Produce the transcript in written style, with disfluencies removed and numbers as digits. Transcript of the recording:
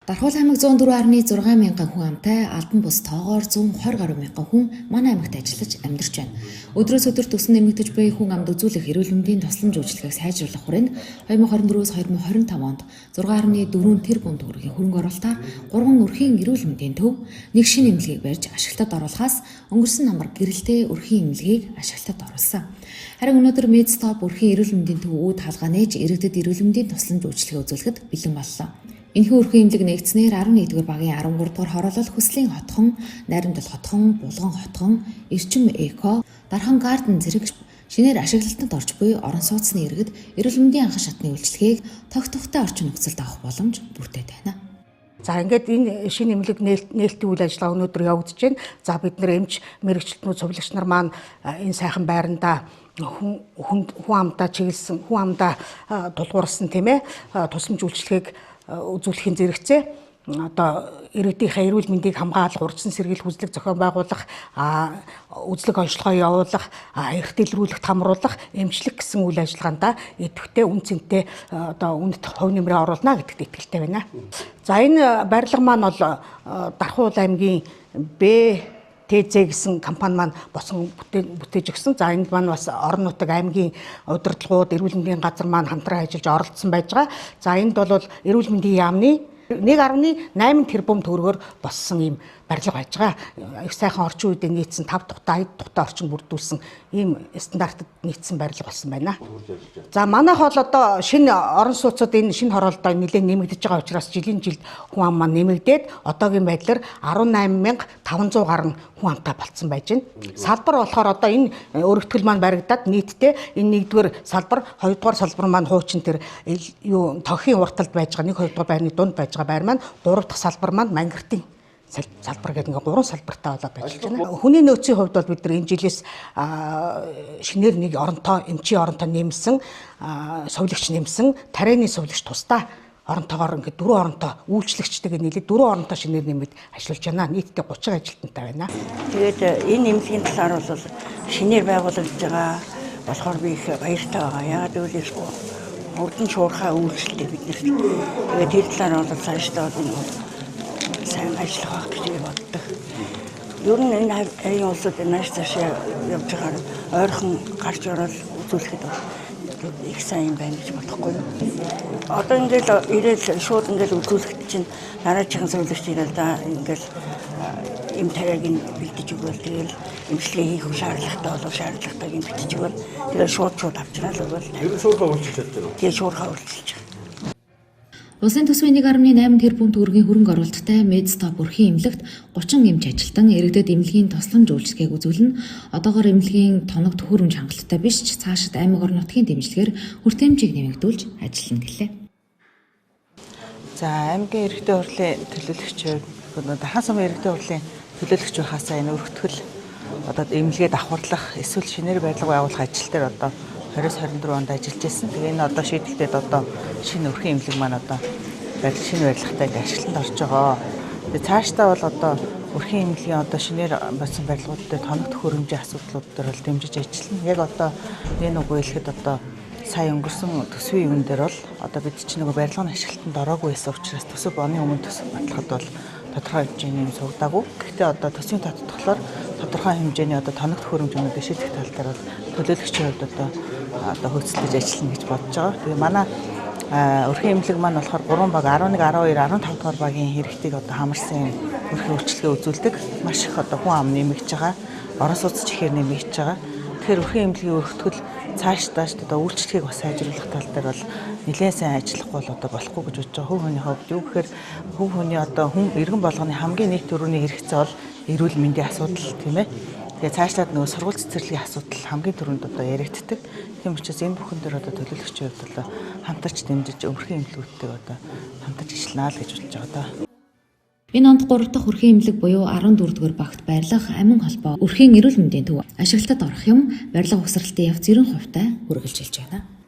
Дархуул аймаг 104.6 мянган хүн амтай албан бус тоогоор 120 гаруй мянган хүн манай аймагт ажиллаж амьдарч байна. Өдрөөс өдөрт өсөн нэмэгдэж буй хүн амд үзүүлэх эрүүл мэндийн тусламж үйлчилгээг сайжруулах хүрээнд 2024-с 2025 онд 6.4 тэрбум төгрөгийн хөрөнгө оруулалтаар 3 өрхийн эрүүл мэндийн төв, нэг шинэ эмнэлгийг барьж ашиглалтад оруулахаас өнгөрсөн намар гэрэлтэй өрхийн эмнэлгийг ашиглалтад оруулсан. Харин өнөөдөр Медстоп өрхийн эрүүл мэндийн төв үүд хаалгаа нээж иргэдэд эрүүл мэндийн тусламж үйлчилгээ үзүүлэхэд бэлэн боллоо. Энэхүү өрхийн эмнэлэг нэгдснээр 11-р багийн 13-р хороолол Хүслийн хотхон, Найрамдал хотхон, Булган хотхон, Эрчим эко, Дархан гарден зэрэг шинээр ашиглалтанд орж буй орон сууцны иргэд эрүүл мэндийн анхан шатны үйлчилгээг тогтвортой орчин нөхцөлд авах боломж бүрдээд байна. За ингээд энэ шинэ эмнэлэг нээлтийн үйл ажиллагаа өнөөдөр явагдаж байна. За бид нэр эмч мэрэгчлэтнүүд цуглагч нар маань энэ сайхан байранда хүн амдаа чиглэсэн, хүн амдаа тулгуурсан тийм ээ тусламж үйлчилгээг үзүүлэхийн зэрэгцээ одоо иргэдийнхээ эрүүл мэндийг хамгаалах, урьдчилан сэргийлэх үзлэг зохион байгуулах, үзлэг онцлогоо явуулах, эрхтэлрүүлэгт хамруулах, эмчлэх гэсэн үйл ажиллагаанд идэвхтэй үн цэнтэй одоо үнэт хувь нэмрээ оруулна гэдэгт итгэлтэй байна. За энэ барилга маань бол Дархуул аймгийн ТЗ гэсэн компани маань босон бүтээж өгсөн. За энд маань бас орон нутаг аймгийн удирдлагууд, эрүүл мэндийн газар маань хамтран ажиллаж оролцсон байж байгаа. За энд бол эрүүл мэндийн яамны 1.8 тэрбум төгрөгөөр боссон ийм барилга байж байгаа. Их сайхан орчин үеийн нийцсэн 5 тухтай, 10 тухтай орчин бүрдүүлсэн ийм стандартад нийцсэн барилга болсон байна. За манайх бол одоо шинэ орон сууцуд энэ шинэ хороолдоо нэлээд нэмэгдэж байгаа учраас жилийн жилд хүн ам маань нэмэгдээд одоогийн байдлаар 18,500 гаруй хүн амтай болцсон байж байна. Салбар болохоор одоо энэ өргөтгөл маань баригдаад нийтдээ энэ нэгдүгээр салбар, хоёрдугаар салбар маань хуучин тэр тохиын урталд байж байгаа, нэг хоёрдугаар байрны дунд байж байгаа байр маань, гурав дахь салбар маань мангартын салбар гэдэг ингээ 3 салбартай болоод ажиллаж байна. Хүний нөөцийн хувьд бол бид нар энэ жилээс шинээр нэг оронтой, эмчийн оронтой нэмсэн, сувлагч нэмсэн, тарианы сувлагч тусдаа оронтойгоор ингээ 4 оронтой үйлчлэгчтэйгээ нийлээд 4 оронтой шинээр нэмээд ажиллаж байна. Нийтдээ 30 ажилтнтай байна. Тэгээд энэ нэмлэгийн талаар бол шинээр байгуулагдж байгаа болохоор би их баяртай байгаа. Яагаад гэвэл урдан шуурхай үйлчлэлтэй бид нэр. Тэгээд тэр талаар бол цаашдаа бол сайн ажиллах гэж боддог. Ер нь энэ аян улсууд нааш цаашаа явж байгаа ойрхон гарч ороод үзүүлэхэд их сайн байна гэж бодохгүй юу. Одоо ингээл ирээл шууд ингээл үзүүлэхэд чинь дараагийн сувлагч ирэл да ингээл эм тариаг нь бэлдэж өгвөл тэгэл эмчилгээ хийх шаардлагатай болов шаардлагатайг нь бэлдэж өгвөл тэгэл шууд авчраа л өгвөл. Ер нь шуурхай үйлчлэлтэй байна. Тэгээ шуурхай үйлчлэж байгаа. Улсын төсвийн 1.8 тэрбум төгрөгийн хөрөнгө оруулалттай Медстоп өрхийн эмнэлэгт 30 эмч ажилтан иргэдэд эмнэлгийн тусламж үйлчилгээг үзүүлнэ. Одоогоор эмнэлгийн тоног төхөөрөмж хангалттай биш ч цаашид аймаг орон нутгийн дэмжлэгээр хүртээмжийг нэмэгдүүлж ажиллана гэлээ. За аймгийн иргэдийн хурлын төлөөлөгч Дархан сумын иргэдийн хурлын төлөөлөгч байхаасаа энэ өргөтгөл одоо эмнэлгээ давхарлах эсвэл шинээр барилга байгуулах ажил дээр одоо 2024 онд ажиллаж байсан. Тэгээ энэ одоо шийдэлтэд одоо шинэ өрхийн эмнэлэг маань одоо шинэ барилгатай ашиглалтанд орж байгаа. Тэгээ цаашдаа бол одоо өрхийн эмнэлгийн одоо шинээр болсон барилгууд дээр тоног төхөөрөмжийн асуудлууд дээр бол дэмжиж ажиллана. Яг одоо энэ үг хэлэхэд одоо сая өнгөрсөн төсвийн юун дээр бол одоо бид чинь нөгөө барилгын ашиглалтанд ороогүй байсан учраас төсөв оны өмнө төсөв батлахад бол тодорхой хэмжээний юм суугдаагүй. Гэхдээ одоо төсвийн тодтоглоор тодорхой хэмжээний одоо тоног төхөөрөмжүүдийг шийдэх тал дээр бол төлөөлөгчийн хувьд одоо хөөцөлдөж ажиллана гэж бодож байгаа. Тэгээ манай өрхийн эмнэлэг маань болохоор 3 баг 11, 12, 15 дугаар багийн хэрэгтийг одоо хамарсан өрхийн үйлчилгээ үзүүлдэг. Маш их одоо хүн ам нэмэгдэж байгаа. Орон сууц чихээр нэмэгдэж байгаа. Тэгэхээр өрхийн эмнэлгийн өргөтгөл цааш одоо үйлчлэгийг бас сайжруулах тал дээр бол нэлээд сайн ажиллахгүй бол одоо болохгүй гэж бодож байгаа. Хувь хүний хувьд юу гэхээр хувь хүний одоо хүн иргэн болгоны хамгийн нийт төрөний хэрэгцээ бол эрүүл мэндийн асуудал тийм ээ. Тэгээ цаашлаад нөгөө сургууль цэцэрлэгийн асуудал хамгийн түрүүнд одоо яригддаг. Тийм учраас энэ бүхэн дээр одоо төлөөлөгчийн хувьд бол хамтарч дэмжиж өрхийн эмнэлгүүдтэй одоо хамтарч ажиллана л гэж бодож байгаа даа. Энэ онд 3 дахь өрхийн эмнэлэг буюу 14-р багт барилах амин холбоо өрхийн эрүүл мэндийн төв ашиглалтад орох юм барилга угсралтын явц 90% хүргэлж хэлж байна.